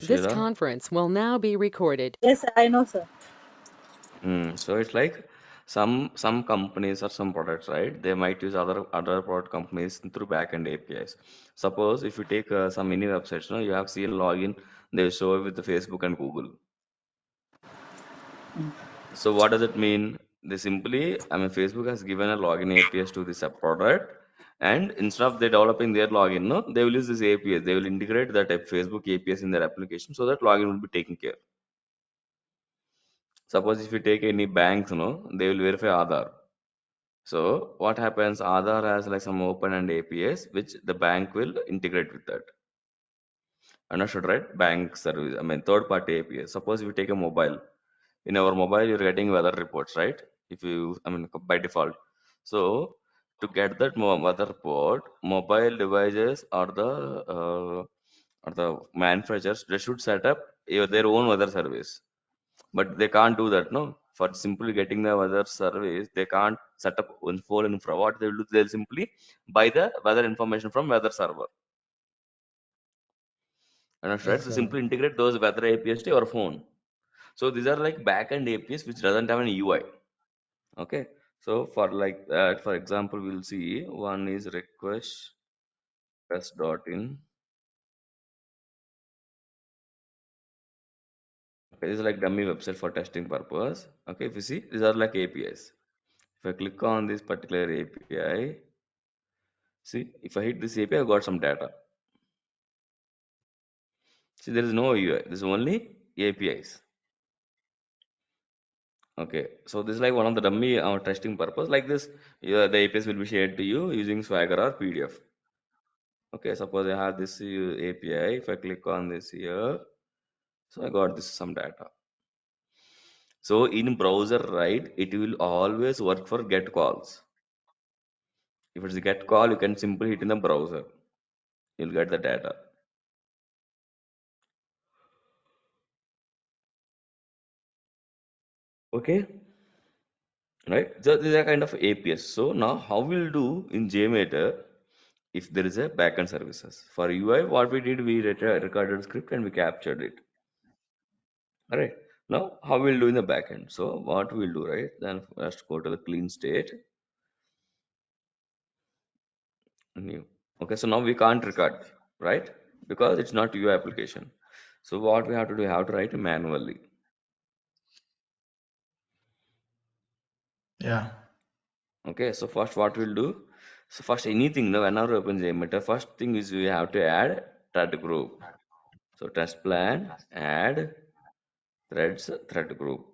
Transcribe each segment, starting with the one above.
This Sheila. conference will now be recorded. Yes, I know, sir. So it's like some companies or some products, right? They might use other product companies through backend APIs. Suppose if you take some mini websites, no, you have seen login, they show with the Facebook and Google. So what does it mean? They simply, I mean, Facebook has given a login APIs to this product, and instead of they developing their login, no, they will use this APIs. They will integrate that Facebook APIs in their application so that login will be taken care. Suppose if you take any banks, no, they will verify Aadhaar. So what happens? Aadhaar has like some open and APIs which the bank will integrate with that. Understood, right? Bank service. I mean third party APIs. Suppose if you take a mobile. In our mobile, you're getting weather reports, right? If you, I mean by default. So to get that weather report, mobile devices or the manufacturers they should set up their own weather service. But they can't do that, no? For simply getting the weather service, they can't set up one full infra. What they'll do, they'll simply buy the weather information from weather server. And right? Yes, So sir. simply integrate those weather APIs to your phone. So these are like backend APIs which doesn't have an UI. Okay. So for like that, for example, we'll see one is request test dot in. Okay, this is like dummy website for testing purpose. Okay, if you see, these are like APIs. If I click on this particular API, see, if I hit this API, I got some data. See, there is no UI. There's only APIs. Okay, so this is like one of the dummy testing purpose. Like this, the APIs will be shared to you using Swagger or PDF. Okay, suppose I have this API. If I click on this here, so I got this some data. So in browser, right, it will always work for get calls. If it's a get call, you can simply hit in the browser. You'll get the data. Okay, right? So these are kind of APIs. So now how we'll do in JMeter if there is a backend services. For UI, what we did, we recorded script and we captured it. All right. Now how we'll do in the backend. So what we'll do, right? Then first go to the clean state, new. Okay, so now we can't record, right? Because it's not UI application. So what we have to do, we have to write manually. Yeah. Okay, so first what we'll do, so first anything, now whenever we open JMeter, first thing is we have to add thread group. So test plan, add threads, thread group.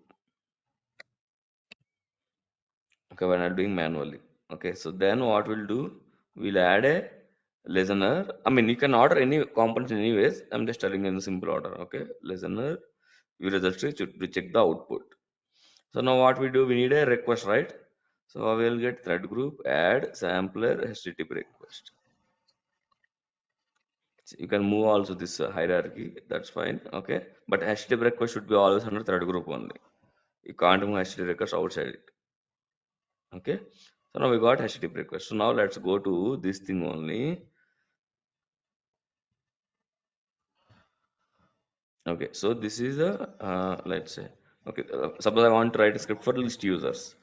Okay, when I'm doing manually. Okay, so then what we'll do, we'll add a listener. I mean, you can order any components anyways. I'm just telling you in simple order. Okay, listener, view registry to check the output. So now what we do, we need a request, right? So I will get thread group, add sampler, HTTP request. So you can move also this hierarchy, that's fine. Okay, but HTTP request should be always under thread group only. You can't move HTTP request outside it. Okay, so now we got HTTP request. So now let's go to this thing only. Okay, so this is a let's say, okay, suppose I want to write a script for list users.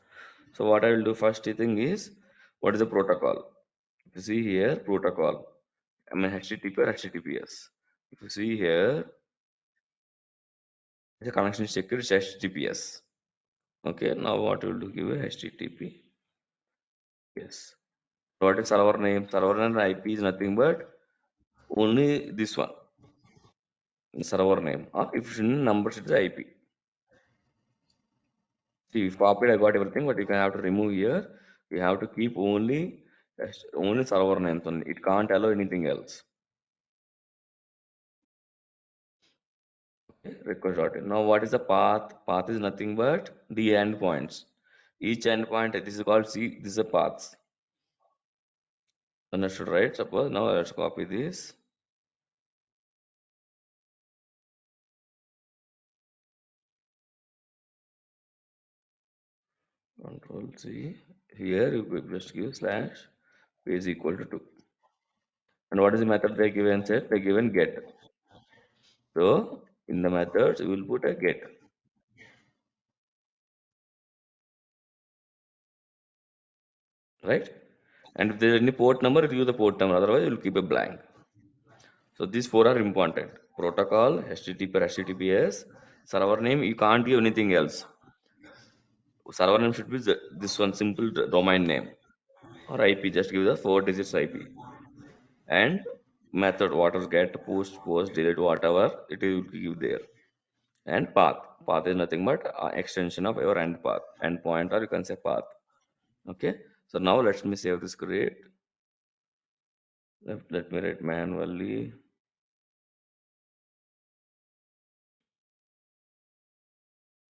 So what I will do first thing is, what is the protocol? If you see here, protocol, I mean HTTP or HTTPS. If you see here, the connection is secure, it's HTTPS. Okay, now what we'll do, give a HTTP. Yes. What is server name? Server and IP is nothing but only this one, server name. Or if it's in numbers, it's IP. See, if copied, I got everything, but you can have to remove here. We have to keep only server names only. It can't allow anything else. Okay, request dot in. Now, what is the path? Path is nothing but the endpoints. Each endpoint, this is called C. This is a paths. Understood, right? Suppose now let's copy this. Control C. Here you could just give slash is equal to 2. And what is the method they given? Said they given get. So in the methods, we will put a get, right? And if there is any port number, it use the port number. Otherwise, you will keep a blank. So these four are important: protocol, HTTP or HTTPS, server name. You can't give anything else. Server name should be this one simple domain name or IP. Just give the four digits IP and method whatever get post delete whatever it will give there. And path is nothing but extension of your end path, endpoint, or you can say path. Okay, so now let me save this script. Let me write manually.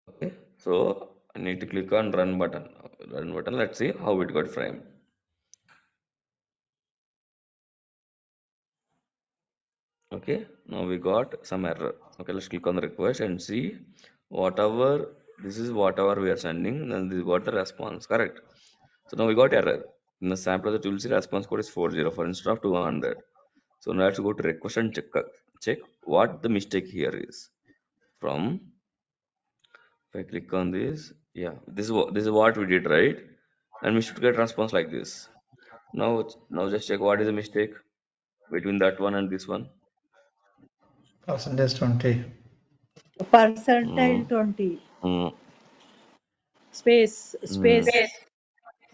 Okay, so I need to click on run button. Run button, let's see how it got framed. Okay, now we got some error. Okay, let's click on the request and see whatever this is, whatever we are sending, then this got the response, correct? So now we got error. In the sample that you will see response code is 404 instead of 200. So now let's go to request and check what the mistake here is. From, if I click on this, yeah, this is what we did, right? And we should get response like this. Now just check what is the mistake between that one and this one. Percentage 20. Percentile Mm, 20. mm, Space, mm. space.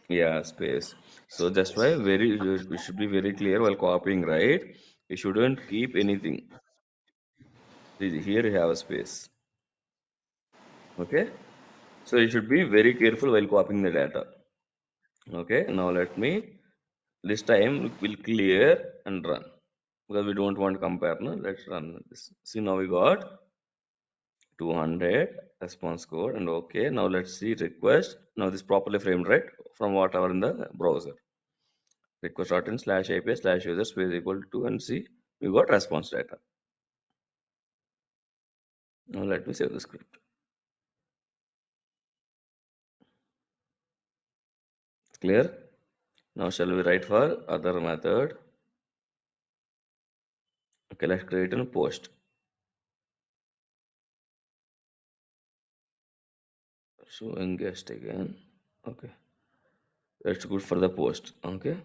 Yeah, space. So that's why we should be very clear while copying, right? You shouldn't keep anything. Here you have a space. Okay. So you should be very careful while copying the data. Okay. Now let me, this time we'll clear and run because we don't want to compare. No? Let's run this. See, now we got 200 response code and okay. Now let's see request. Now this properly framed, right? From whatever in the browser. Request.in slash API slash user space equal to, and see we got response data. Now let me save the script. Clear? Now shall we write for other method? Okay, let's create a post. Showing guest again. Okay, that's good for the post. Okay.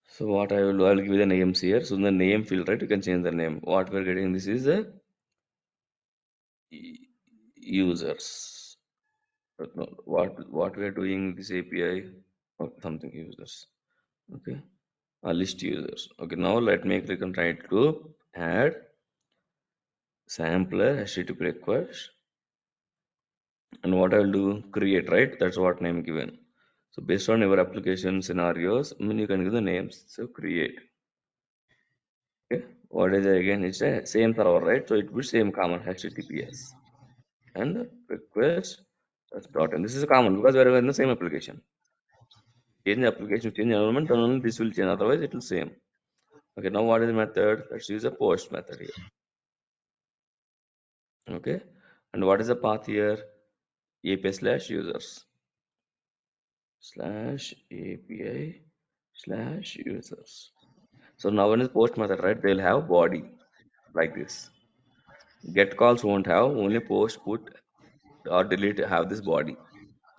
So what I will do, I will give the names here. So in the name field, right, you can change the name. What we're getting, this is the users. But no, what we are doing this API or something users. Okay, a list users. Okay, now let me click on try to add sampler HTTP request, and what I will do, create, right? That's what name given. So based on your application scenarios, I mean you can give the names. So create. Okay, what is it again? It's a same server, right? So it will be same common HTTPS and request. That's dot. And this is common because we are in the same application. Change the application, change the environment, and only this will change. Otherwise, it will same. Okay, now what is the method? Let's use a post method here. Okay, and what is the path here? API slash users slash API slash users. So now when is post method, right? They'll have body like this. Get calls won't have, only post, put, or delete have this body.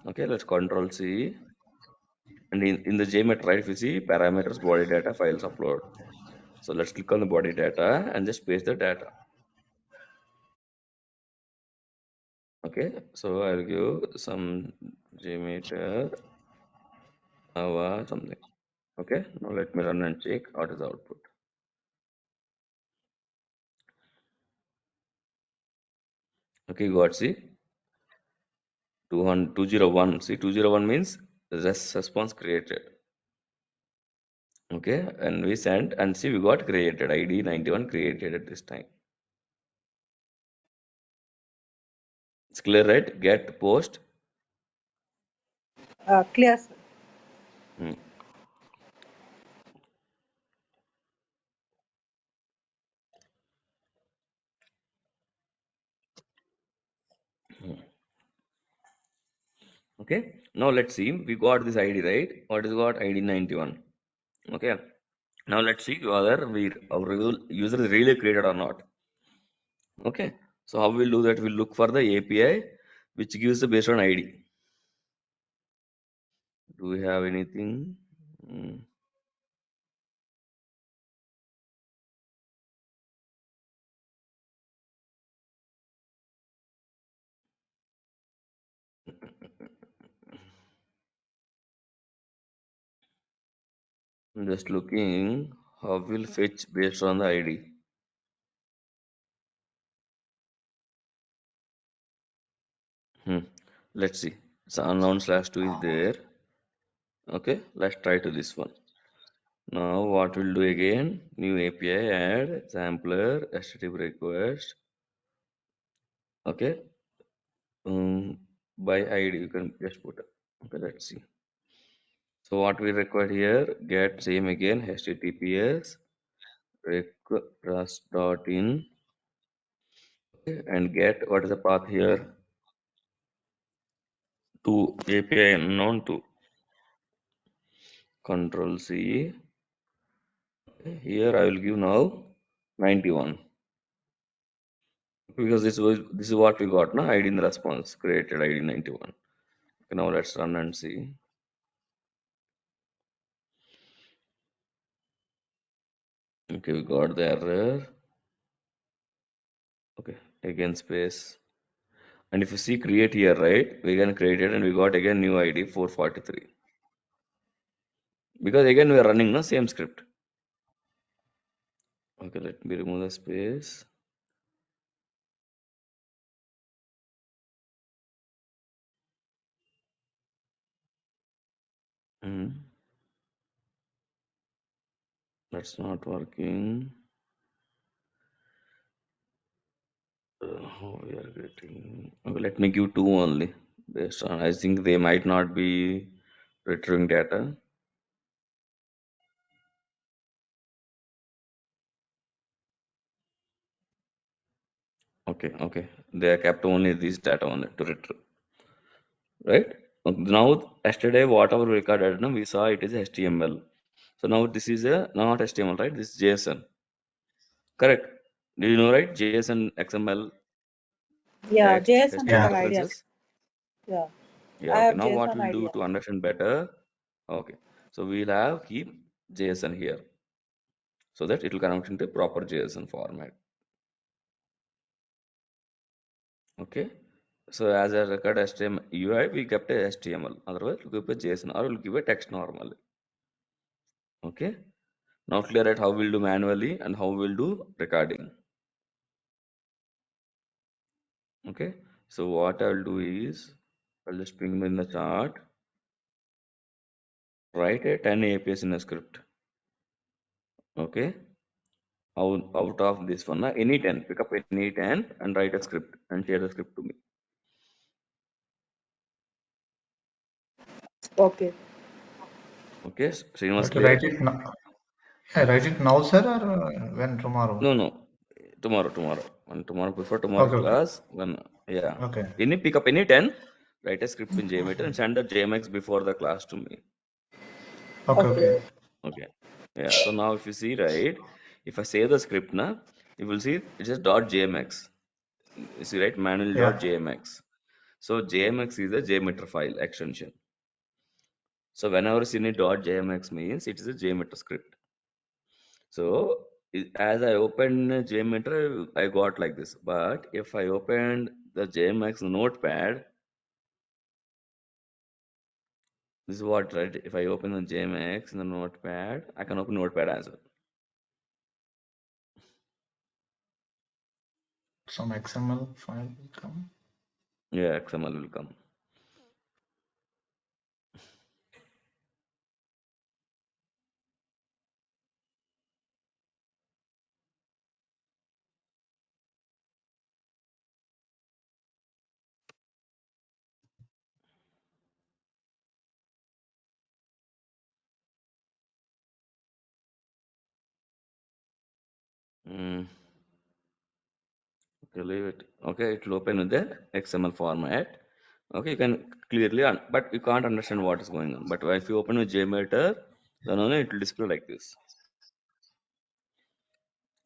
Okay, let's control C. And in the JMet, right, if you see parameters, body data, files upload. So let's click on the body data and just paste the data. Okay, so I'll give some JMeter, something. Okay, now let me run and check what is the output. Okay, got see 200, 201. See 201 means response created. Okay, and we sent and see we got created ID 91 created at this time. It's clear, right? Get post. Clear, sir. Hmm. Hmm. Okay, now let's see. We got this ID, right? What is got ID 91? Okay, Now let's see whether our user is really created or not. Okay. So how we'll do that? We'll look for the API which gives the based on ID. Do we have anything? Hmm. I'm just looking how we'll fetch based on the ID. Hmm. Let's see. So unknown slash 2 is there. Okay, let's try to this one. Now what we'll do again? New API, add sampler, HTTP request. Okay. Um, by ID you can just put it. Okay, let's see. So what we require here, get same again, HTTPS request dot in, okay, and get what is the path here to API unknown to control C. Okay, here I will give now 91 because this is what we got now ID in the response created ID 91. Okay, now let's run and see. Okay, we got the error. Okay, again space. And if you see create here, right, we can create it and we got again new ID 443. Because again we are running the same script. Okay, let me remove the space. Hmm. That's not working. How we are getting. Okay, let me give two only. Based on, I think they might not be retrieving data. Okay, okay. They are kept only this data only to retrieve. Right? Now, yesterday, whatever we recorded, no, we saw it is HTML. So now this is a not HTML, right? This is JSON. Correct. Do you know, right? JSON, XML, Yeah, text, JSON I Yeah. have HTML ideas. references. Yeah, Yeah, I okay. have Now what JSON we'll do idea. to understand better. Okay. So we'll have keep JSON here so that it will convert into proper JSON format. Okay. So as a record HTML UI, we kept a HTML. Otherwise, we'll give a JSON or we'll give a text normally. Okay. Now clear at how we'll do manually and how we'll do recording. Okay. So what I'll do is I'll just ping in the chart, write a 10 APIs in a script. Okay. Out of this one, any 10, pick up any 10 and write a script and share the script to me. Okay. Okay. Srinivas To there? write it now. Yeah, write it now, sir, or when tomorrow? No, no. Tomorrow. And tomorrow, before tomorrow Okay, okay. class, when, yeah. Okay. Any pick up any 10, write a script in JMeter and send the JMX before the class to me. Okay, Okay. okay. Okay. Yeah. So now if you see, right, if I save the script now, you will see it is .jmx. You see, right, Yeah. manual.jmx. So JMX is a JMeter file extension. So whenever you see any .jmx means it is a JMeter script. So as I open JMeter, I got like this. But if I open the JMX notepad, this is what, right? If I open the JMX in the notepad, I can open notepad as well. Some XML file will come. Yeah, XML will come. Mm, okay, leave it. Okay, it will open with the XML format. Okay, you can clearly, but you can't understand what is going on. But if you open with JMeter, then only it will display like this.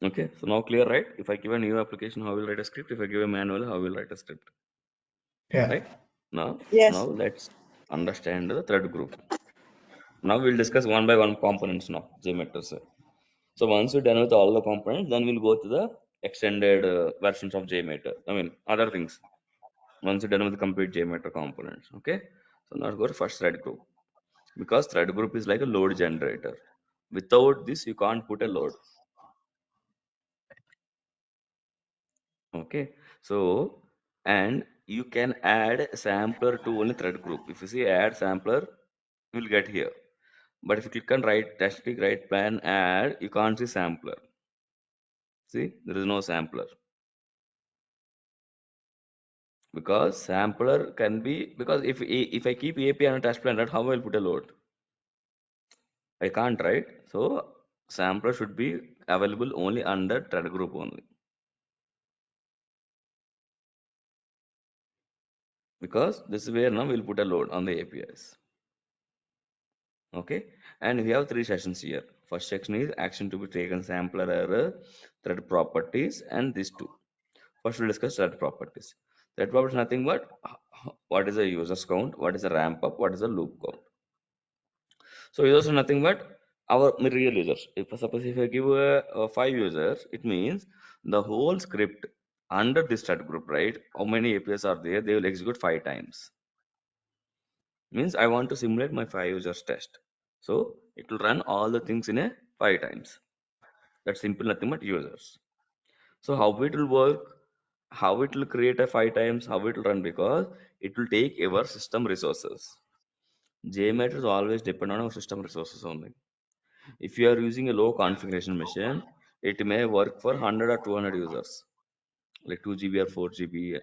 Okay, so now clear, right? If I give a new application, how will write a script? If I give a manual, how will write a script, Yeah. right? Now Yes. let's understand the thread group. Now we'll discuss one by one components now, JMeter. So once we're done with all the components, then we'll go to the extended versions of JMeter. I mean, other things. Once you're done with the complete JMeter components, okay? So now go to first thread group, because thread group is like a load generator. Without this, you can't put a load. Okay, so and you can add sampler to only thread group. If you see add sampler, you'll get here. But if you click on right, dash click right plan add, you can't see sampler. See, there is no sampler because sampler can be, because if I keep API on a test plan, how will I put a load? I can't, right? So sampler should be available only under thread group only, because this is where now we'll put a load on the APIs. Okay, and we have three sessions here. First section is action to be taken, sampler error, thread properties, and these two. First we'll discuss thread properties. Thread properties is nothing but what is the users count, what is the ramp up, what is the loop count. So users are nothing but our real users. If suppose if I give five users, it means the whole script under this thread group, right? How many APIs are there? They will execute five times. Means I want to simulate my five users test. So it will run all the things in a five times. That's simple, nothing but users. So how it will work, how it will create a five times, how it will run, because it will take our system resources. JMeter is always depend on our system resources only. If you are using a low configuration machine, it may work for 100 or 200 users, like 2 GB or 4 GB.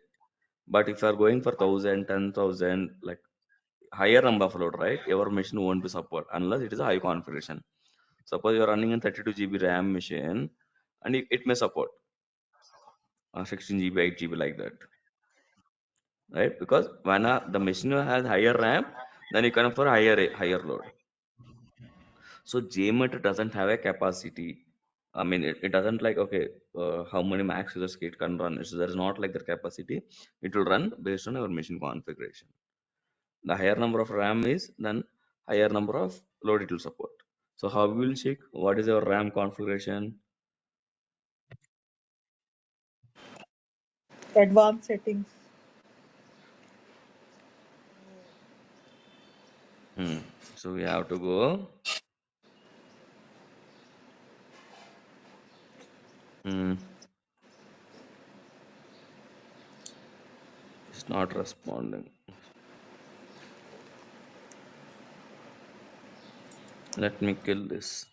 But if you are going for 1000, 10,000, like higher number of load, right? Your machine won't be support unless it is a high configuration. Suppose you are running a 32 GB RAM machine, and it may support 16 GB, 8 GB like that, right? Because when the machine has higher RAM, then you can for higher load. So JMeter doesn't have a capacity. I mean, it doesn't like, okay, how many max users it can run. So there is not like that capacity. It will run based on our machine configuration. The higher number of RAM is, then higher number of load it will support. So how we will check what is our RAM configuration? Advanced settings. Hmm. So we have to go. Hmm. It's not responding. Let me kill this.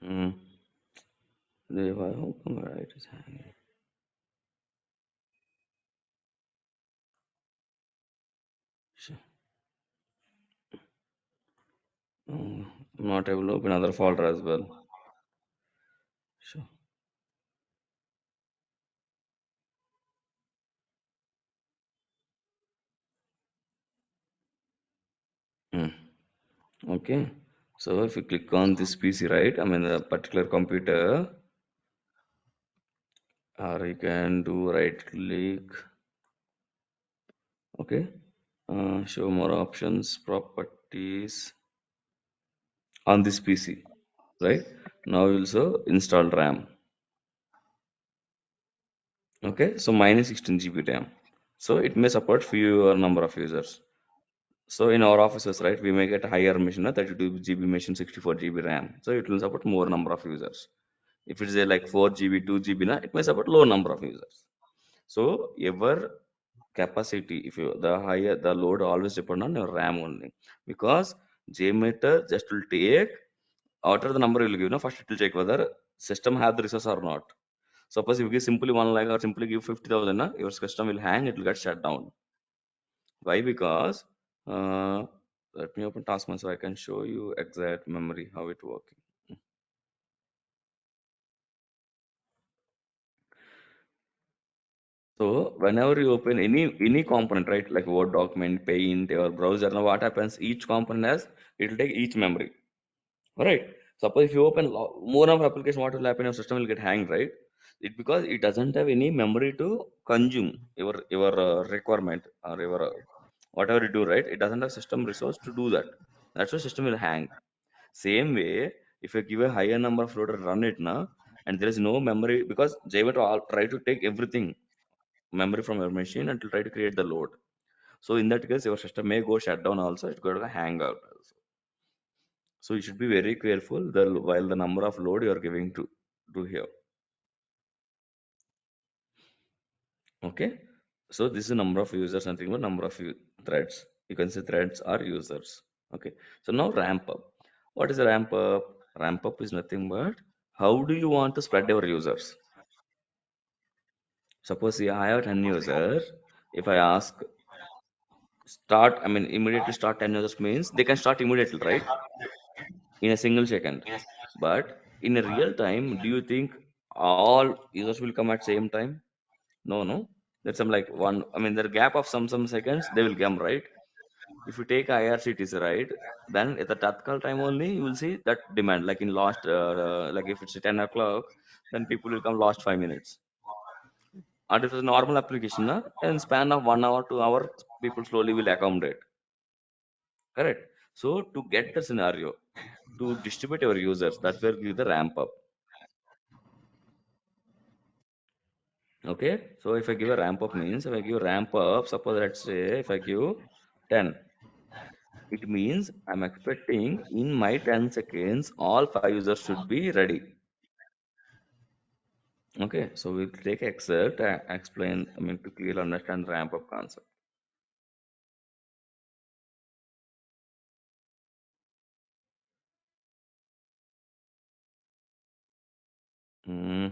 Hmm. How come it is hanging? Sure. Oh, not able to open other folder as well. Sure. Hmm. Okay. So if you click on this PC, right? I mean the particular computer, or you can do right click. Okay. Show more options, properties on this PC, right? Now also install RAM. Okay. So mine is 16 GB RAM. So it may support fewer number of users. So in our offices, right, we may get a higher machine, a 32 GB machine, 64 GB RAM. So it will support more number of users. If it's like 4 GB, 2 GB, na, it may support low number of users. So your capacity, if you the higher the load, always depend on your RAM only, because JMeter just will take after the number you will give. No, first it will check whether system have the resource or not. Suppose if you give simply 1 lakh or simply give 50,000, na, your system will hang. It will get shut down. Why? Because uh, let me open task one so I can show you exact memory how it working. So whenever you open any component, right, like Word document, Paint, or browser, now what happens? Each component has, it will take each memory. Right. Suppose if you open more number of application, what will happen? Your system will get hanged, right? It because it doesn't have any memory to consume your requirement, or your whatever you do, right? It doesn't have system resource to do that. That's why system will hang. Same way, if you give a higher number of load to run it now, and there is no memory, because Java to all try to take everything memory from your machine and to try to create the load. So in that case, your system may go shut down also. It got to hang out also. So you should be very careful while the number of load you are giving to do here. Okay. So this is the number of users, and think about number of threads. You can say threads are users. Okay. So now ramp up. What is a ramp up? Ramp up is nothing but how do you want to spread your users? Suppose I have 10 users. If I ask start, I mean immediately start 10 users means they can start immediately, right? In a single second. But in a real time, do you think all users will come at same time? No, no. There's some like one. I mean, the gap of some seconds they will come, right. If you take IRCTC, right, then at the Tatkal time only you will see that demand. Like in last, like if it's 10 o'clock, then people will come last 5 minutes. And if it's a normal application, na, in span of 1 hour, 2 hour, people slowly will accommodate. Correct. So to get the scenario, to distribute your users, that's where give the ramp up. Okay, so if I give a ramp up means, if I give ramp up, suppose let's say if I give 10, it means I'm expecting in my 10 seconds all 5 users should be ready. Okay, so we'll take Excel to explain, I mean to clearly understand ramp up concept. Hmm,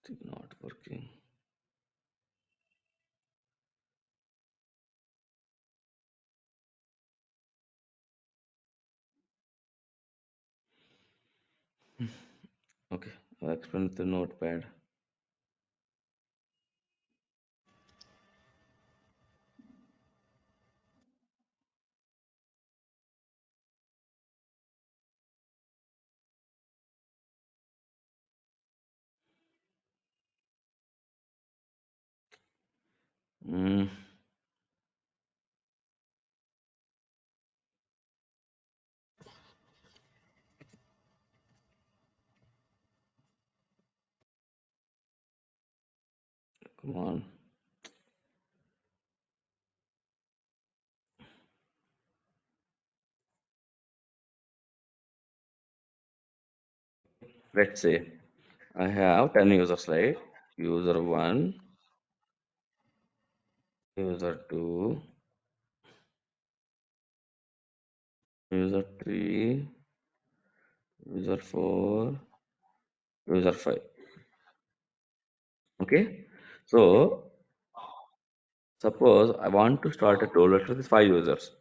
it's not working. Okay, I'll explain with the notepad. Hmm, come on. Let's say I have 10 users, right? User 1, user 2, user 3, user 4, user 5. Okay. So suppose I want to start a toll with 5 users.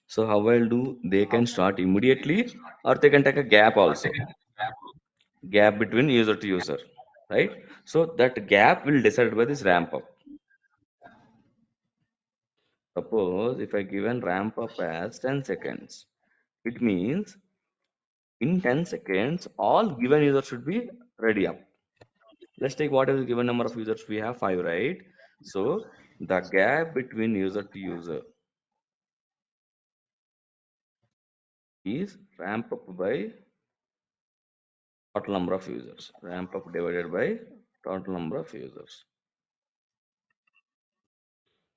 So how I'll do? They can start immediately, or they can take a gap also. Gap between user to user. Right? So that gap will decide by this ramp up. Suppose if I given ramp up as 10 seconds, it means in 10 seconds all given users should be ready up. Let's take whatever the given number of users we have, 5, right? So the gap between user to user is ramp up by total number of users. Ramp up divided by Total number of users.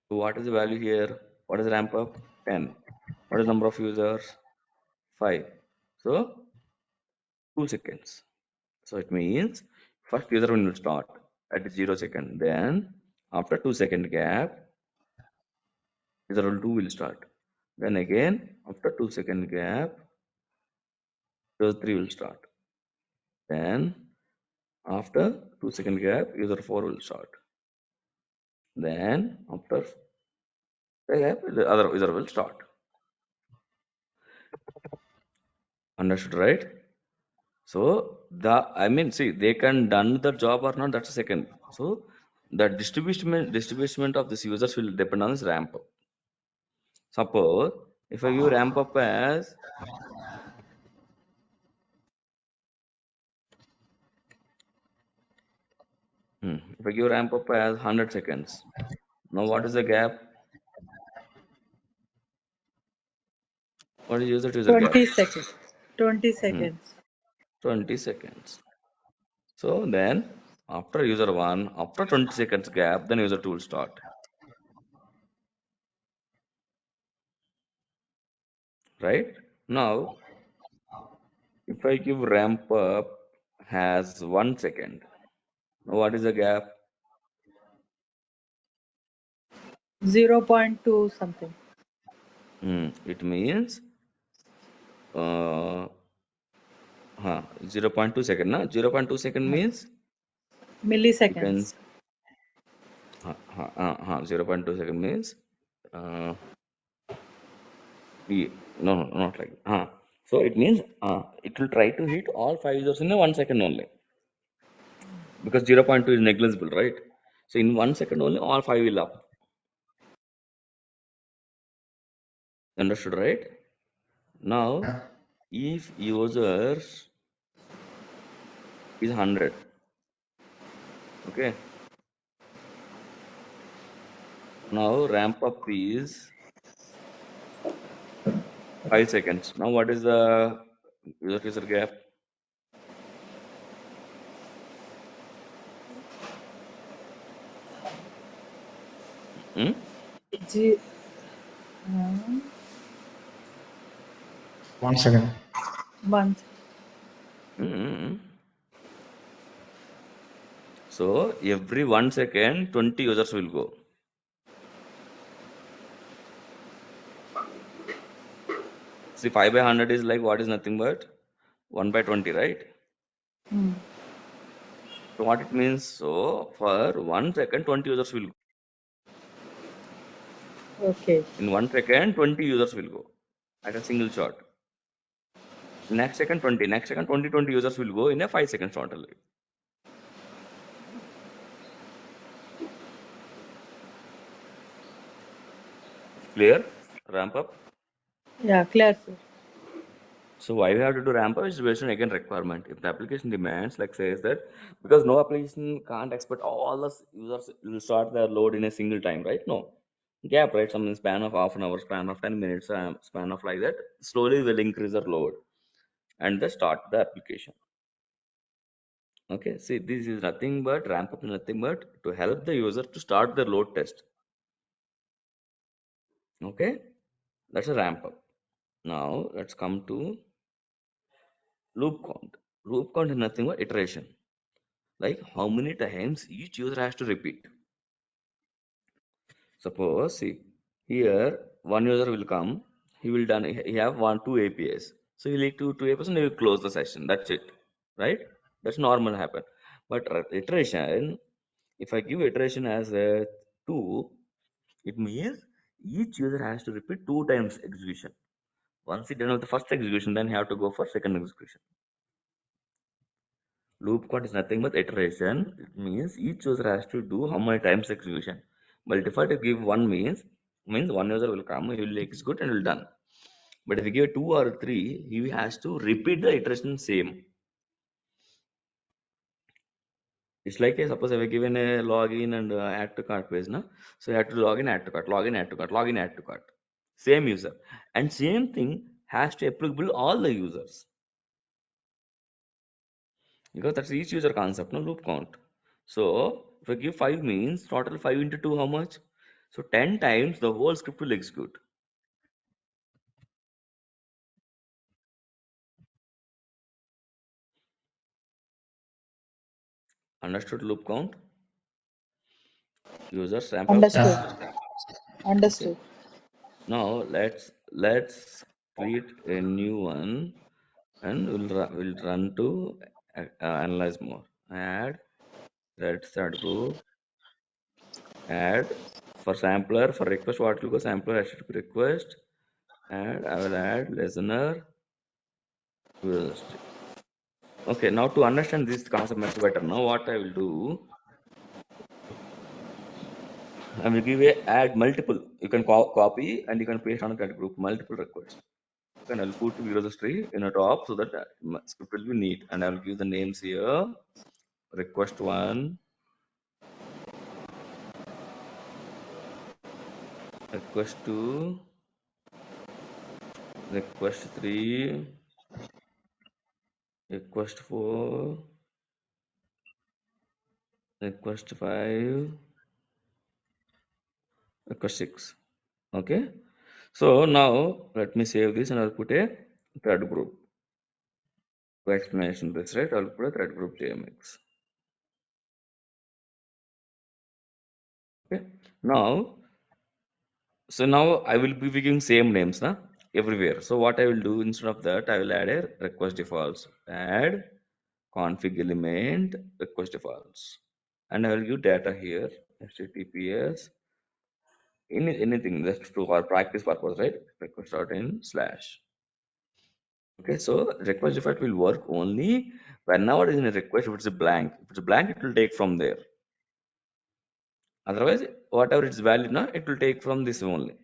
So what is the value here? What is ramp up? 10. What is number of users? 5. So 2 seconds. So it means first user will start at 0 second. Then after 2 second gap, user 2 will start. Then again after 2 second gap, user 3 will start. Then after 2 second gap, user 4 will start. Then after the gap, the other user will start. Understood, right? So I mean, see, they can done the job or not. That's a second. So the distribution of these users will depend on this ramp up. Suppose if I give ramp up as if I give ramp up as 100 seconds. Now what is the gap? What is user to user gap? 20 seconds. 20 Hmm, seconds. 20 seconds. So then after user 1, after 20 seconds gap, then user 2 will start. Right? Now if I give ramp up has 1 second. Now what is the gap? 0.2 something. It means uh, 0.2 second. Na? 0.2 second means you can Milliseconds. 0.2 second means uh, no, no, not like so it means it will try to hit all 5 users in a 1 second only because 0.2 is negligible, right? So in 1 second only all 5 will up. Understood, right? Now Yeah. if users is 100, okay, now ramp up is 5 seconds. Now what is the user to user gap? Hmm? G, Once again. month. Hmm. So every 1 second, 20 users will go. See, 5 by 100 is like what is nothing but 1 by 20, right? Hmm. So what it means? So for 1 second, 20 users will go. Okay. In 1 second, 20 users will go at a single shot. Next second, 20. Next second, 20 users will go in a 5 second shot only. Clear? Ramp up. Yeah, clear, sir. So why we have to do ramp up is based on again requirement. If the application demands, like says that, because no application can't expect all the users will start their load in a single time, right? No. Gap, right? Some span of half an hour, span of 10 minutes, span of like that, slowly will increase their load and they start the application. Okay, see, this is nothing but ramp up is nothing but to help the user to start their load test. Okay, that's a ramp up. Now let's come to loop count. Loop count is nothing but iteration. Like how many times each user has to repeat. Suppose see here one user will come, he will done he have one two APIs. So he will need two APIs and he will close the session. That's it. Right? That's normal happen. But iteration, if I give iteration as a two, it means each user has to repeat 2 times execution. Once he done with the first execution, then he have to go for second execution. Loop count is nothing but iteration. It means each user has to do how many times execution. But default if give one means one user will come, he will execute and will done. But if you give two or three, he has to repeat the iteration same. It's like suppose I have given a login and add to cart page, na? So you have to log in, add to cart, login, add to cart, login, add to cart. Same user. And same thing has to applicable all the users. Because that's each user concept, no loop count. So if I give 5 means total 5 into 2 how much? So 10 times the whole script will execute. Understood loop count? User sample. Understood. Yeah. Okay. Understood. Now let's create a new one and we'll run to analyze more. Add thread start group. Add for sampler for request what will go sampler HTTP request. Add I will add listener user string. Okay, now to understand this concept much better, now what I will do, I will give a add multiple. You can copy and you can paste on that group multiple requests. Okay, and I'll put user tree in a top so that script will be neat. And I will give the names here. Request one, request two, request three, request four, request five, request six. Okay. So now let me save this and I'll put a thread group. Explanation this, right? I'll put a thread group JMX. Okay. Now, so now I will be giving same names na, everywhere. So what I will do instead of that, I will add a request defaults. Add config element request defaults. And I will give data here, HTTPS, anything just to our practice purpose, right? Request.in slash. Okay, so request default will work only whenever it is in a request. If it's a blank, if it's a blank, it will take from there. Otherwise, whatever it's valid now, it will take from this only.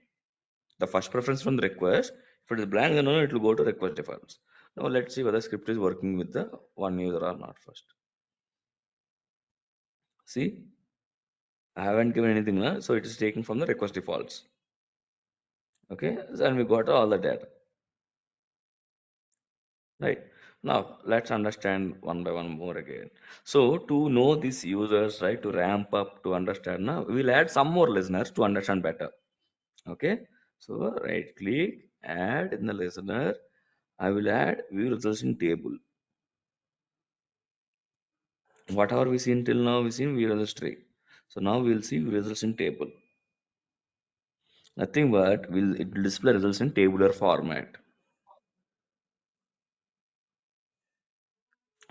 The first preference from the request. If it is blank, then only it will go to request defaults. Now let's see whether script is working with the one user or not first. See, I haven't given anything now, so it is taken from the request defaults. Okay, and we got all the data. Right. Now let's understand one by one more again. So to know these users, right, to ramp up to understand now, we'll add some more listeners to understand better. Okay. So right click, add in the listener. I will add view results in table. Whatever we seen till now, we seen view results tree. So now we'll see view results in table. Nothing but it will display results in tabular format.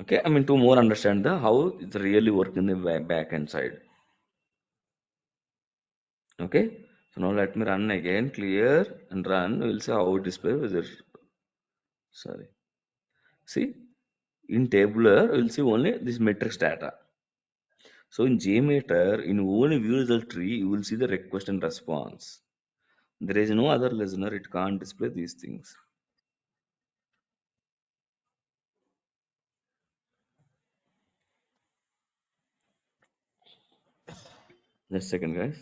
Okay. I mean to more understand the how it's really work in the back end side. Okay. So now let me run again, clear and run. We'll see how it displays whether, sorry. See, in tabular, we'll see only this matrix data. So in JMeter, in only view result tree, you will see the request and response. There is no other listener, it can't display these things. Just a second, guys.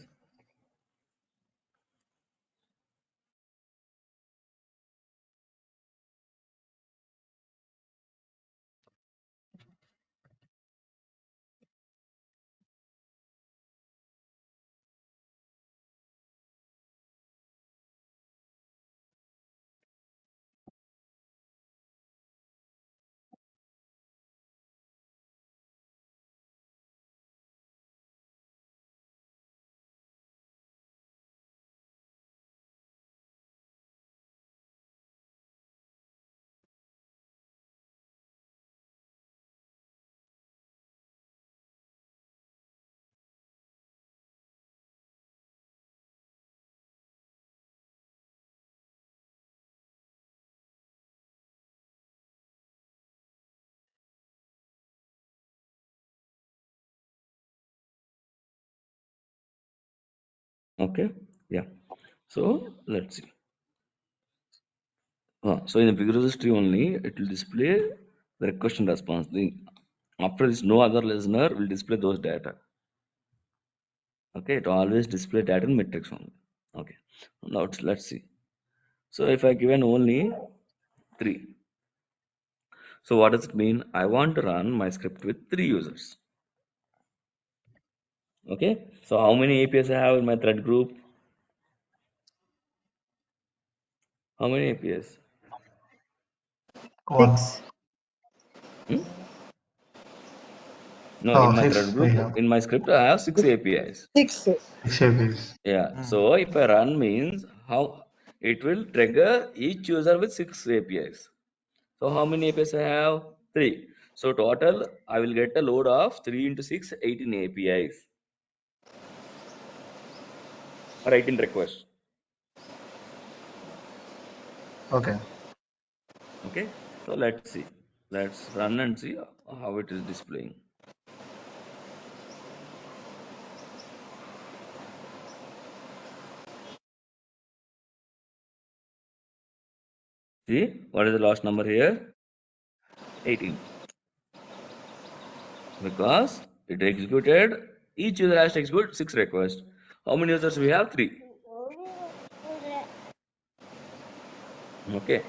Okay. Yeah. So let's see. So in the big registry only, it will display the request and response. After this, no other listener will display those data. Okay, it always display data in matrix only. Okay, now let's see. So if I given only 3, so what does it mean? I want to run my script with 3 users. Okay, so how many APIs I have in my thread group? How many APIs? One. 6. Hmm? No, in Oh, my thread six we group, have. in my script, I have 6 APIs. 6. Six APIs. Yeah, so if I run means how it will trigger each user with 6 APIs. So how many APIs I have? 3. So total, I will get a load of 3 into 6, 18 APIs or 18 requests. Okay. Okay, so let's see. Let's run and see how it is displaying. See, what is the last number here? 18. Because it executed, each user has to execute 6 requests. How many users we have? 3. Okay,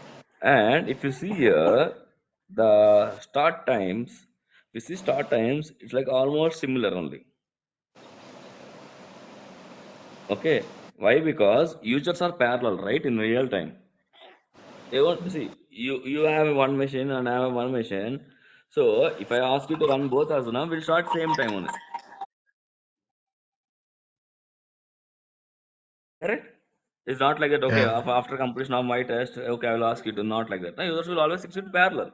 and if you see here, the start times, if you see start times, it's like almost similar only. Okay, why? Because users are parallel, right? In real time. They won't see you have one machine and I have one machine. So if I ask you to run both as now, we'll start same time only. Correct? It's not like that. Okay, Yeah. after completion of my test, okay, I will ask you to not like that. No, users will always execute parallel.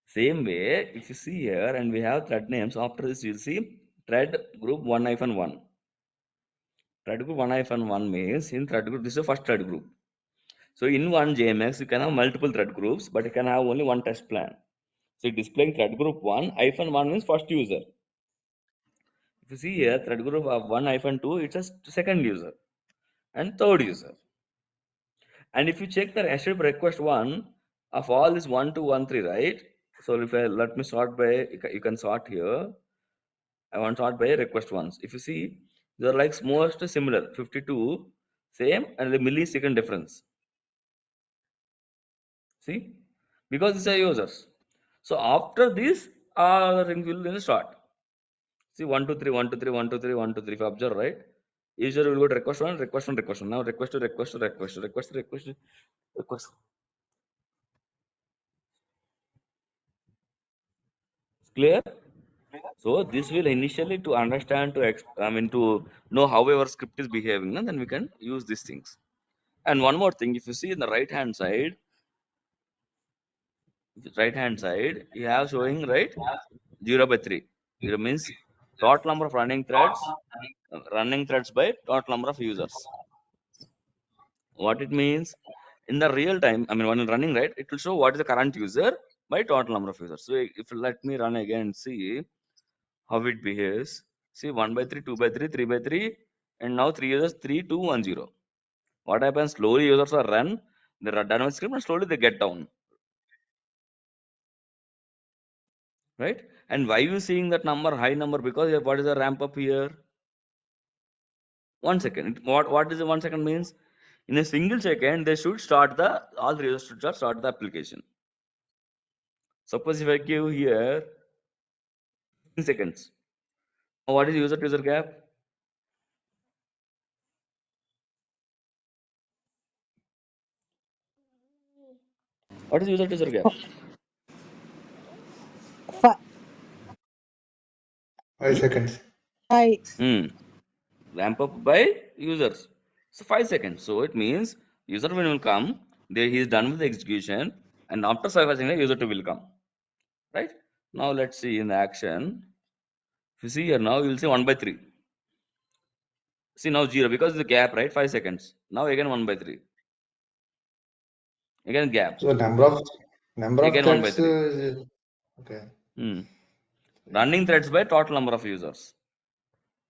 Same way, if you see here, and we have thread names. After this, you'll see thread group 1-1. Thread group 1-1 means in thread group, this is the first thread group. So in one JMX, you can have multiple thread groups, but you can have only one test plan. So displaying thread group 1-1 means first user. If you see here, thread group of 1-2, it's a second user and third user. And if you check the HTTP request one of all is 1213, right? So if I let me sort by, you can sort here. I want to sort by request ones. If you see, they're like most similar, 52, same, and the millisecond difference. See, because these are users. So after this, all the things will then start. See, 1 2 3 1 2 3 1 2 3 1 2 3. If you observe, right? User will go to request one, request one, request one. Now request to request to request to request to request to request. Clear? So this will initially to understand to I mean to know how our script is behaving, and then we can use these things. And one more thing, if you see in the right hand side, you have showing right 0/3. 0 means total number of running threads by total number of users. What it means in the real time, I mean when you're running right, it will show what is the current user by total number of users. So if you let me run again and see how it behaves. See 1/3, 2/3, 3/3, and now 3 users 3 2 1 0. What happens? Slowly users are run, they run down with script and slowly they get down. Right? And why you seeing that number high number? Because what is the ramp up here? 1 second. What is the 1 second means? In a single second, they should start the all three users should start the application. Suppose if I give here 15 seconds. What is user to user gap? What is user to user gap? 5 Hmm? seconds. 5. Hmm. Ramp up by users. So 5 seconds. So it means user when will come, there he is done with the execution, and after 5 seconds, user two will come. Right? Now let's see in the action. If you see here now, you will see 1/3. See now 0 because the gap, right? 5 seconds. Now again 1/3. Again gap. So number of Again one by threads three. okay. Hmm. Running threads by total number of users.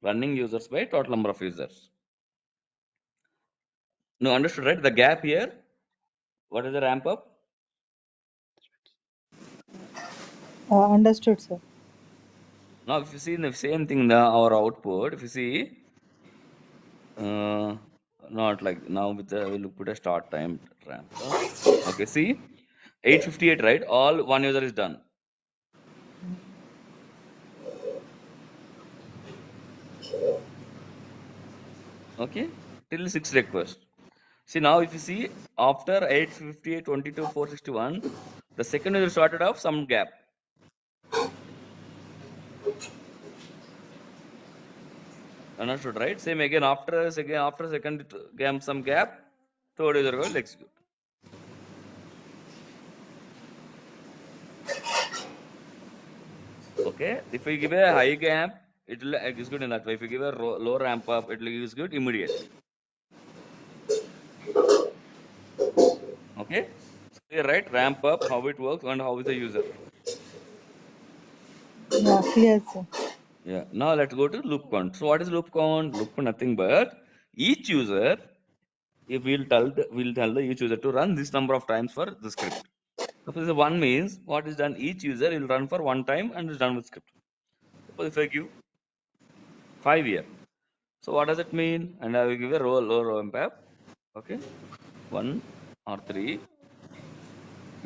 Running users by total number of users. No, understood, right? The gap here. What is the ramp up? Understood, sir. Now, if you see the same thing in our output, if you see, uh, not like now with the we'll put a start time ramp up. Okay, see, 8:58, right? All one user is done. Okay, till 6 requests. See now if you see after 858, 22, 461, the second user started off some gap. Understood, right? Same again after second gap some gap, third user will execute. Okay, if we give a high gap, it will execute in that way. If you give a low ramp up, it will execute immediately. Okay, so clear, right? Ramp up, how it works, and how is the user. Yeah, clear, sir. Yeah. Now let's go to loop count. So what is loop count? Loop count nothing but each user. If we'll tell the each user to run this number of times for the script. Suppose the one means what is done, each user will run for one time and is done with script. Suppose if I give 5 here, so what does it mean? And I will give a row map. Okay, 1 or 3.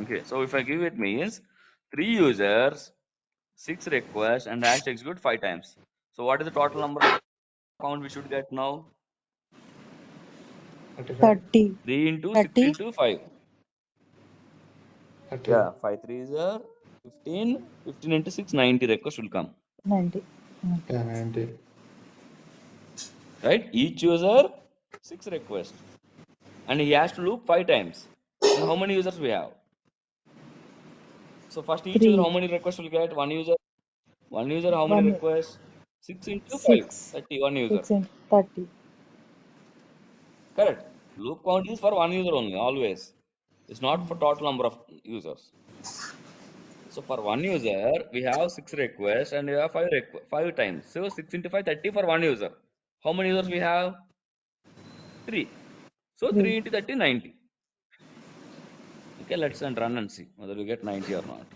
Okay, so if I give it means 3 users, 6 requests, and has to execute 5 times. So what is the total number of count we should get now? 35, 30. 3 into 6 30, into 5. 30. Yeah, 5 3s are 15. 15 into 6, 90 requests will come. 90. Yeah, 90. Right? Each user 6 requests. And he has to loop 5 times. And how many users we have? So first each user 3. how many requests will get? One user. One user how many 1. requests? 6 into 5. 6. 30. One user. 6 into 30. Correct. Loop count is for one user only, always. It's not for total number of users. So for one user, we have 6 requests and we have 5 times. So 6 into 5, 30 for one user. How many users we have? 3. So 3. 3 into 30, 90. Okay, let's run and see whether we get 90 or not.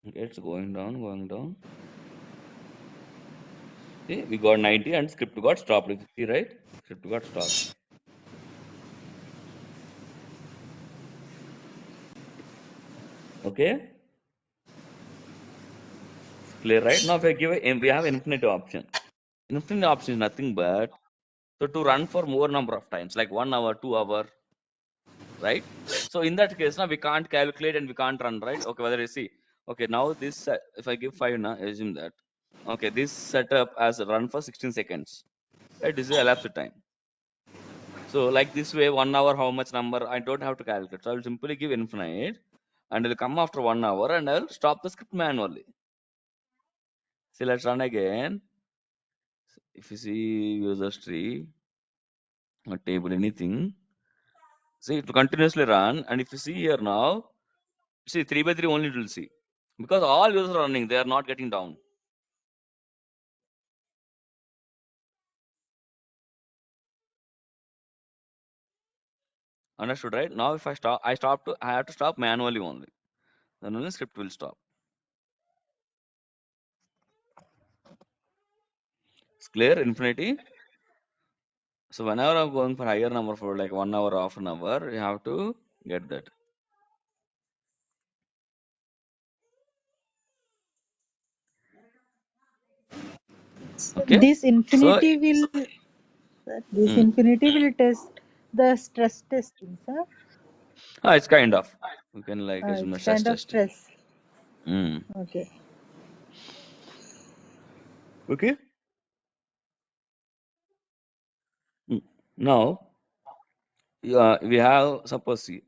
Okay, it's going down, going down. See, we got 90 and script got stopped. If you see, right? Script got stopped. Okay, it's clear, right? Now, if I give we have infinite option. Infinite option is nothing but so to run for more number of times, like 1 hour, 2 hour, right? So in that case, now we can't calculate and we can't run, right? Okay, whether you see, okay, now this if I give 5 now, assume that. Okay, this setup as a run for 16 seconds. Right, this is elapsed time. So like this way, 1 hour, how much number? I don't have to calculate. So I will simply give infinite and it will come after 1 hour and I will stop the script manually. See, let's run again. If you see users tree or table anything, see it will continuously run. And if you see here now, see 3 by 3 only it will see. Because all users are running, they are not getting down. Understood, right? Now if I have to stop manually only. Then only script will stop. It's clear, infinity. So whenever I'm going for higher number for like 1 hour, half an hour, you have to get that. Okay. This So infinity will this mm, infinity will test the stress testing, sir. it's kind of we can like assume It's a stress kind of testing. stress. Mm. Okay. Okay. Mm. Now we have suppose see,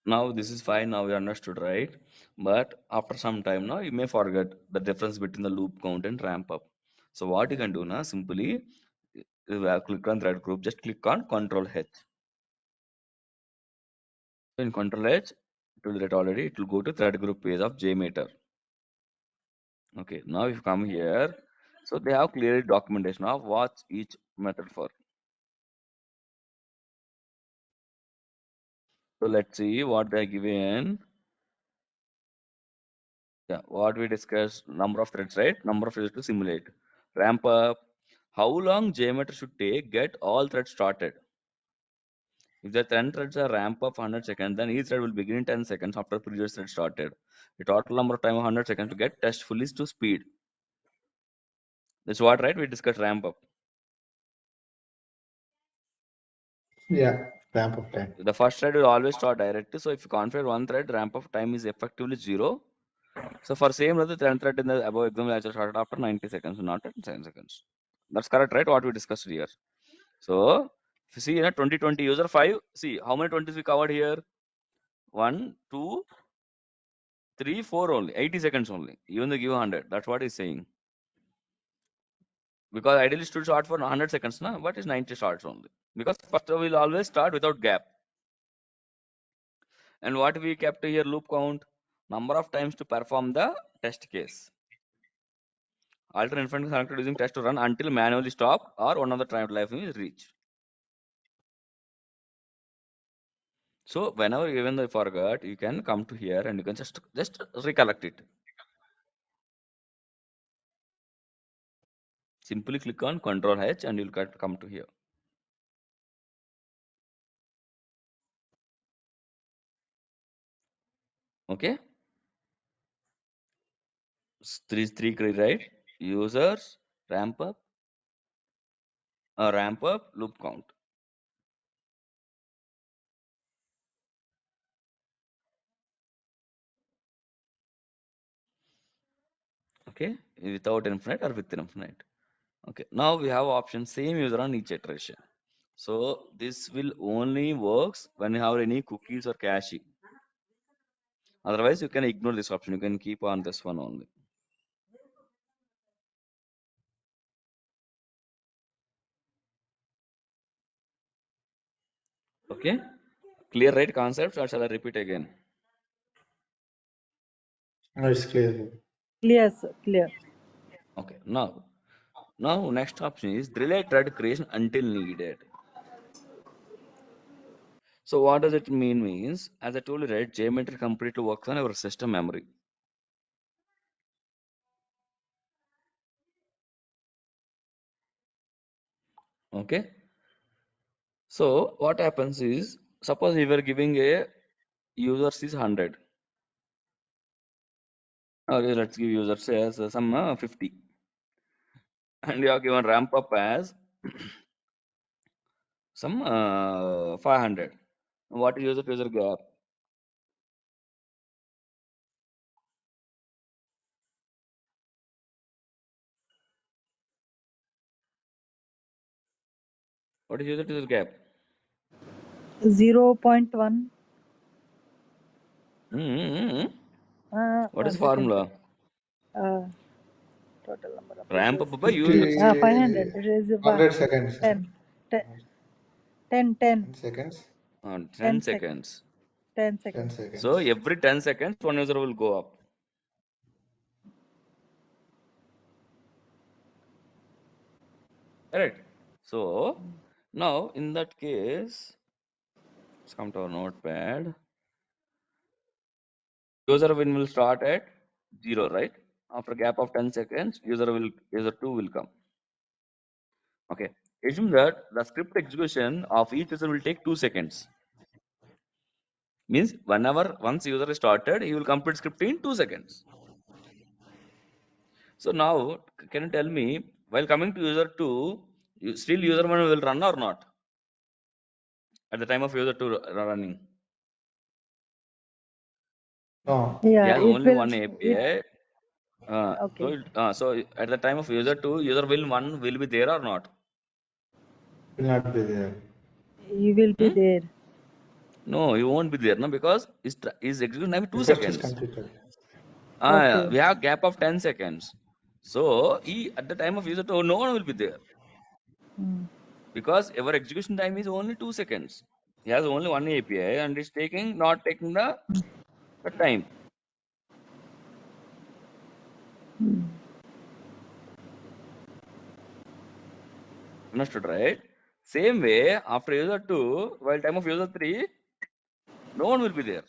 now this is fine. Now we understood, right? But after some time now you may forget the difference between the loop count and ramp up. So what you can do now simply you have click on thread group. Just click on Control H. In Control H, it will get already. It will go to thread group page of JMeter. Okay, now if you come here, so they have clearly documentation of what's each method for. So let's see what they are given. Yeah, what we discussed, number of threads, right? Number of threads to simulate. Ramp up. How long geometry should take get all threads started? If the 10 threads are ramp up 100 seconds, then each thread will begin in 10 seconds after previous thread started. The total number of time of 100 seconds to get test fully to speed. That's what, right? We discussed ramp up. Yeah, ramp of time. The first thread will always start directly. So if you configure one thread, ramp up time is effectively 0. So for same the 10 thread in the above example actually started after 90 seconds, not at 10 seconds. That's correct, right? What we discussed here. So if you see in a 2020 user 5, see how many 20s we covered here? 1, 2, 3, 4 only. 80 seconds only. Even they give 100. That's what he's saying. Because ideally should start for 100 seconds, na? But it's 90 starts only. Because first we'll always start without gap. And what we kept here loop count, number of times to perform the test case. Alter infinite selected using test to run until manually stop or one of the time life is reached. So whenever even though you forgot, you can come to here and you can just recollect it. Simply click on Control H and you'll come to here. Okay. Three right? Users, ramp up, loop count. Okay, without infinite or with infinite. Okay, now we have option same user on each iteration. So this will only works when you have any cookies or cache. Otherwise, you can ignore this option. You can keep on this one only. Okay, clear, right? Concepts, or shall I repeat again? No, it's clear. Clear, sir. Clear. Okay, now next option is delay thread creation until needed. So what does it mean? Means as I told you, right? Geometry completely works on our system memory. Okay. So what happens is, suppose we were giving a users is 100. Okay, let's give users as some 50, and you are given ramp up as some 500. What is user to user gap? What is user to user gap? 0.1. Mm-hmm. What is 1 second, sir. formula? Total number of Ramp users. up by 50, users. 500. It is 100 seconds. 10. 10. 10. 10 seconds. 10 10 seconds. seconds. 10 10 seconds. So seconds. every 10 seconds, one user will go up. Correct. So now in that case, let's come to our notepad. User win will start at 0, right? After a gap of 10 seconds, user 2 will come. Okay. Assume that the script execution of each user will take 2 seconds. Means once user is started, he will complete script in 2 seconds. So now, can you tell me, while coming to user 2, still user 1 will run or not? At the time of user 2 running. No, He Yeah, has it only will. one It API. okay. So at the time of user 2, user will 1 will be there or not? will not be there. You will be Hmm? there. No, you won't be there, no, because his execution time is 2 Request is seconds. completed. Okay. We have gap of 10 seconds. So he at the time of user 2, no one will be there Mm. because our execution time is only 2 seconds. He has only one API and it's not taking the time. Mm. Understood, right? Same way, after user 2, while time of user 3, no one will be there.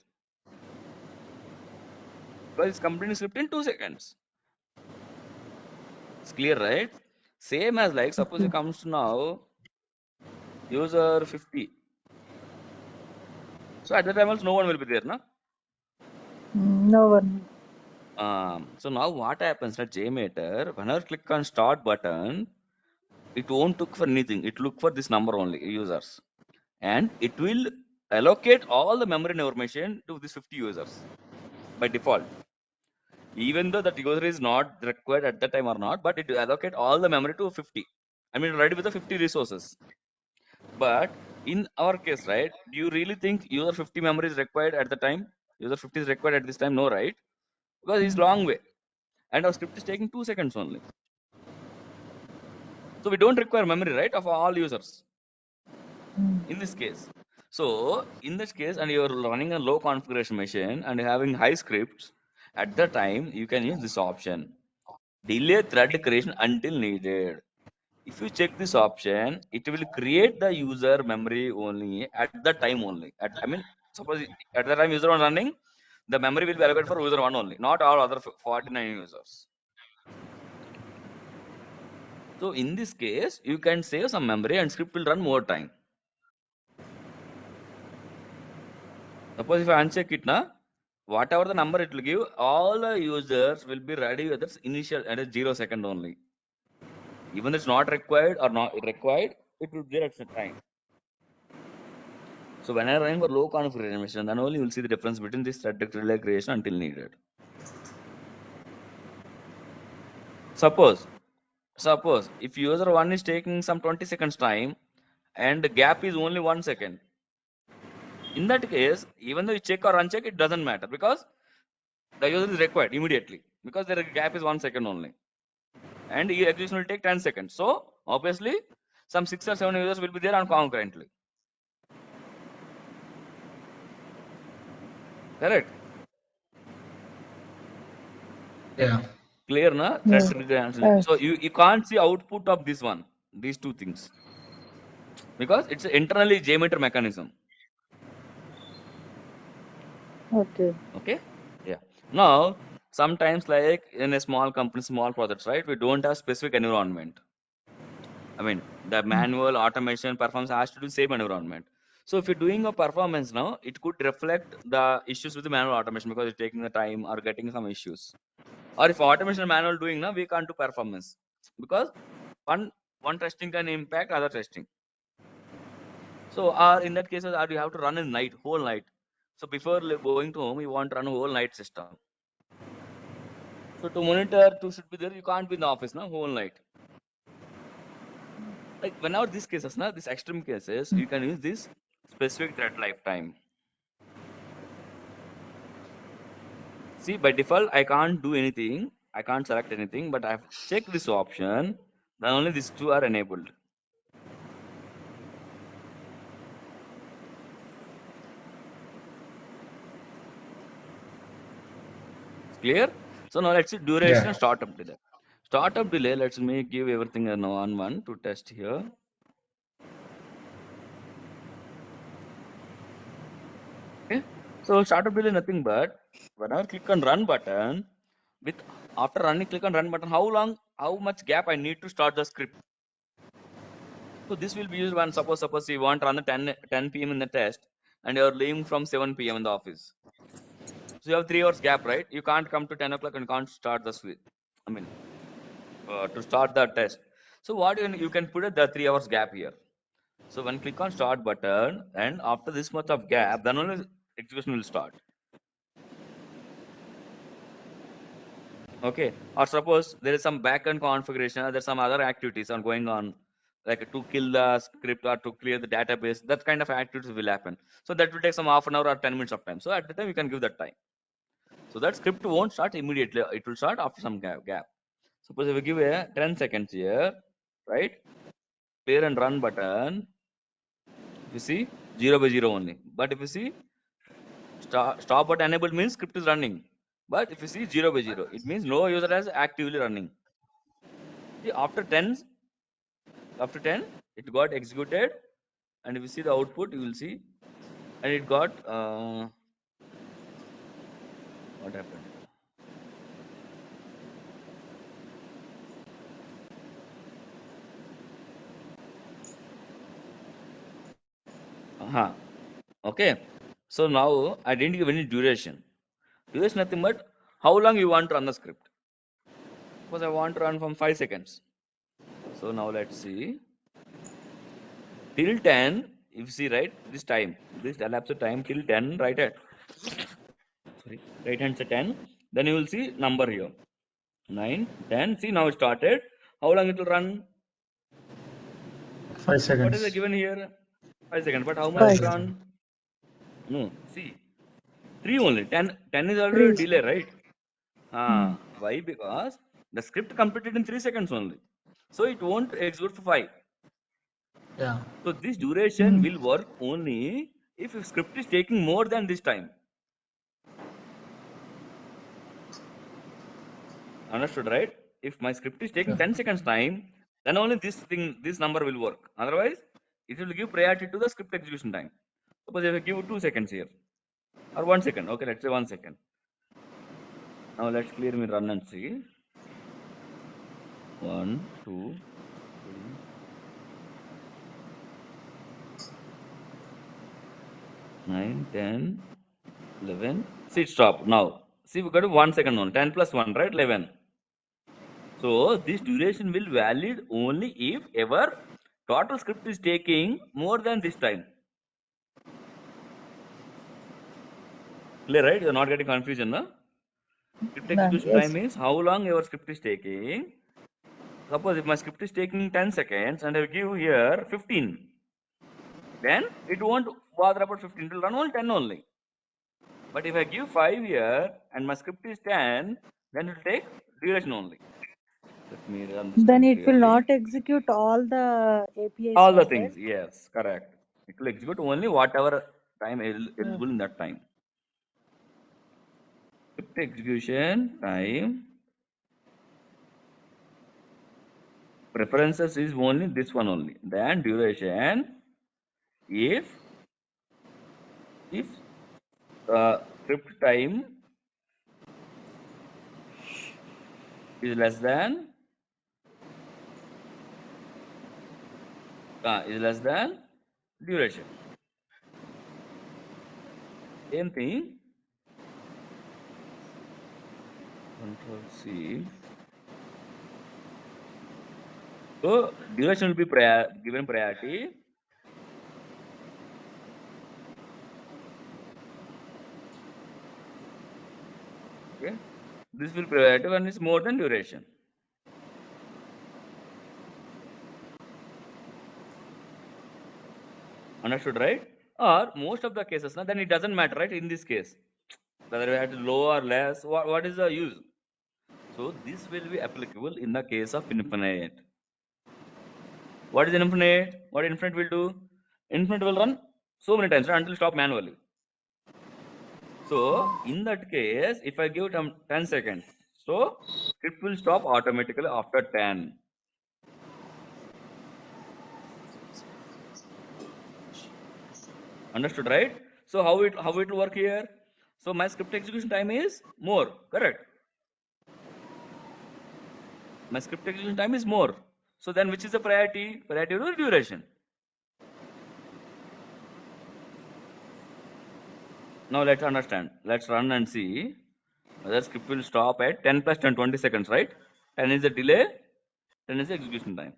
because it's completing script in 2 seconds. It's clear, right? Same as like suppose Okay. it comes to now user 50. So at that time also no one will be there, na? No one. So now what happens at JMeter, whenever click on start button, it won't look for anything. It look for this number only, users. And it will allocate all the memory information to these 50 users by default. Even though that user is not required at that time or not, but it will allocate all the memory to 50. I mean, ready with the 50 resources. But in our case, right, do you really think user 50 memory is required at the time? User 50 is required at this time? No, right? Because it's long way. And our script is taking 2 seconds only. So we don't require memory, right, of all users Mm. in this case. So in this case, and you're running a low configuration machine and having high scripts, at the time you can use this option. Delay thread creation until needed. If you check this option, it will create the user memory only at the time only. I mean, suppose at the time user one running, the memory will be allocated for user one only, not all other 49 users. So in this case, you can save some memory and script will run more time. Suppose if I uncheck it now, whatever the number it will give, all the users will be ready with its initial at a 0 second only. Even if it's not required or not required, it will be there at the time. So when I run for low configuration, then only you will see the difference between this thread relay creation until needed. Suppose if user one is taking some 20 seconds time and the gap is only 1 second. In that case, even though you check or uncheck, it doesn't matter because the user is required immediately because the gap is 1 second only. And execution will take 10 seconds. So obviously some 6 or 7 users will be there on concurrently. Correct? Yeah. Clear, na? Yeah. So Yes. you can't see output of this one, these two things, because it's internally JMeter mechanism. Okay. Okay? Yeah. Now, sometimes like in a small company, small projects, right? We don't have specific environment. I mean, the Mm. manual automation performance has to do same environment. So if you're doing a performance now, it could reflect the issues with the manual automation because it's taking the time or getting some issues. Or if automation and manual doing now, we can't do performance because one one testing can impact other testing. So in that cases, you have to run in night, whole night. So before going to home, you want to run a whole night system. So to monitor, to should be there, you can't be in the office now whole night. Like whenever these cases, now these extreme cases, you can use this specific thread lifetime. See, by default, I can't do anything. I can't select anything, but I've checked this option. Then only these two are enabled. Clear? So now let's see duration and Yeah. startup delay. Startup delay, let's me give everything a on one to test here. Okay. So startup delay nothing but whenever click on run button, with after running click on run button, how much gap I need to start the script. So this will be used when suppose you want to run the 10 p.m. in the test and you're leaving from 7 p.m. in the office. So you have 3 hours gap, right? You can't come to 10 o'clock and can't start the switch. I mean, to start the test. So what you can put the 3 hours gap here. So when click on start button and after this much of gap, then only execution will start. Okay. Or suppose there is some backend configuration, or there's some other activities are going on, like to kill the script or to clear the database. That kind of activities will happen. So that will take some half an hour or 10 minutes of time. So at the time you can give that time. So that script won't start immediately. It will start after some gap. Suppose if we give a 10 seconds here, right? Clear and run button. If you see 0 by 0 only. But if you see stop button enabled means script is running. But if you see 0 by 0, it means no user is actively running. See after 10 it got executed, and if you see the output you will see, and it got what happened. Okay. So now I didn't give any duration. Duration nothing but how long you want to run the script. Suppose I want to run from 5 seconds. So now let's see. Till 10, if you see right, this elapsed time till 10, right hand say 10. Then you will see number here. 9, 10. See now it started. How long it will run? 5 What is it seconds. given here? 5 seconds. But how much 5 it 5. seconds. run? No. See, 3 only. 10 is already 3. delay, right? Hmm. Why? Because the script completed in 3 seconds only. So it won't execute for 5. Yeah. So this duration Hmm. will work only if script is taking more than this time. Understood, right? If my script is taking Sure. 10 seconds time, then only this number will work. Otherwise, it will give priority to the script execution time. Suppose if I give 2 seconds here or 1 second, okay, let's say 1 second. Now let's clear me run and see. 1, 2, 3, 9, 10, 11. See, it stop now. See, we got 1 second on 10 plus 1, right? 11. So this duration will valid only if ever total script is taking more than this time. Clear, right? You're not getting confusion, no? Script execution time Yes. is how long your script is taking. Suppose if my script is taking 10 seconds and I give here 15, then it won't bother about 15, it will run on 10 only. But if I give 5 here and my script is 10, then it will take duration only. Let me run this Then time it will clearly. not execute all the APIs, All the right? Right? things, yes, correct. It will execute only whatever time Yeah. eligible in that time. Script execution time preferences is only this one only. Then duration if script time is less than duration. Same thing. Control C. So duration will be given priority. Okay. This will priority when it's more than duration. Understood, right? Or most of the cases, now then it doesn't matter, right? In this case, whether we had low or less, what is the use? So this will be applicable in the case of infinite. What is infinite? What infinite will do? Infinite will run so many times, right, until stop manually. So in that case, if I give it 10 seconds, so it will stop automatically after 10. Understood, right? So how it will work here? So my script execution time is more, correct? My script execution time is more. So then which is the priority? Priority or duration? Now let's understand. Let's run and see whether script will stop at 10 plus 10, 20 seconds, right? 10 is the delay, 10 is the execution time.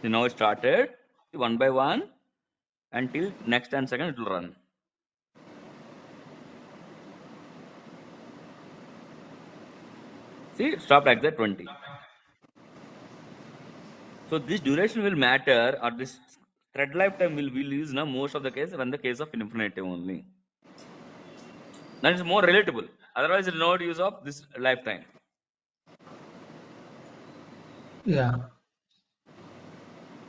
So now it started one by one until next 10 seconds it will run. See, it stopped at the 20. So this duration will matter, or this thread lifetime will use now most of the case when the case of infinitive only. That is more relatable. Otherwise, it will not use of this lifetime. Yeah.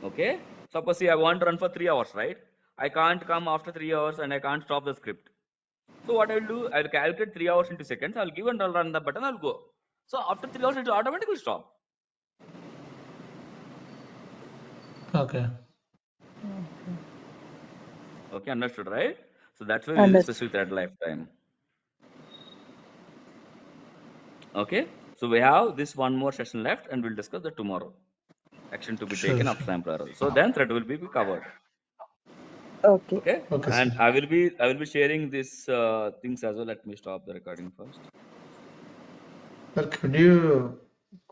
Okay. Suppose see I want to run for 3 hours, right? I can't come after 3 hours and I can't stop the script. So what I will do, I will calculate 3 hours into seconds. I'll give and I'll run the button. I'll go. So after 3 hours, it will automatically stop. Okay. Okay. Okay, understood, right? So that's why we use Understood. specific thread lifetime. Okay. So we have this one more session left, and we'll discuss that tomorrow. action to be Sure, taken sure. upsampler error. So then thread will be covered. Okay. Okay, Okay, and sir. I will be sharing this things as well. Let me stop the recording first. Sir, could you